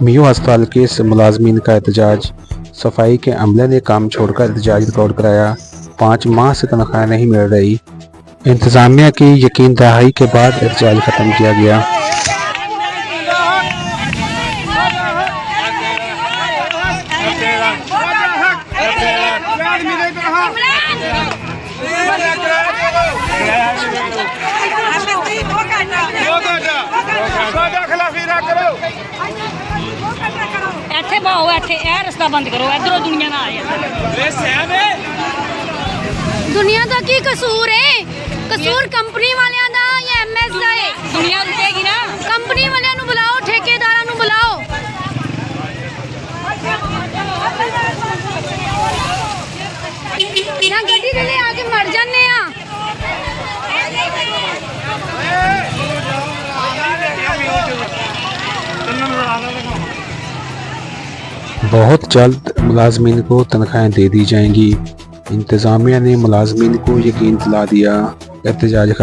मियो अस्पताल के मुलाजमीन का एहतजाज। सफाई के अमले ने काम छोड़कर एहतजाज रिकॉर्ड कराया। 5 माह से तनख्वाह नहीं मिल रही। इंतजामिया की यकीन दहाई के बाद एहतजाज ख़त्म किया गया। ਇੱਥੇ ਬਾਓ ਇੱਥੇ ਇਹ ਰਸਤਾ ਬੰਦ ਕਰੋ ਇਧਰੋਂ ਦੁਨੀਆ ਨਾ ਆਏ ਦੁਨੀਆ ਦਾ ਕੀ ਕਸੂਰ ਹੈ ਕਸੂਰ ਕੰਪਨੀ ਵਾਲਿਆਂ ਦਾ ਜਾਂ ਐਮਐਸ ਦਾ ਹੈ ਦੁਨੀਆ ਰੁਕੇਗੀ ਨਾ ਕੰਪਨੀ ਵਾਲਿਆਂ ਨੂੰ ਬੁਲਾਓ ਠੇਕੇਦਾਰਾਂ ਨੂੰ ਬੁਲਾਓ ਨਾ ਗੱਡੀ ਦੇ ਆ ਕੇ ਮਰ ਜਾਂਦੇ ਆ बहुत जल्द मुलाजमीन को तनख्वाहें दे दी जाएंगी। इंतजामिया ने मुलाजमीन को यकीन दिला दिया। एहतजाज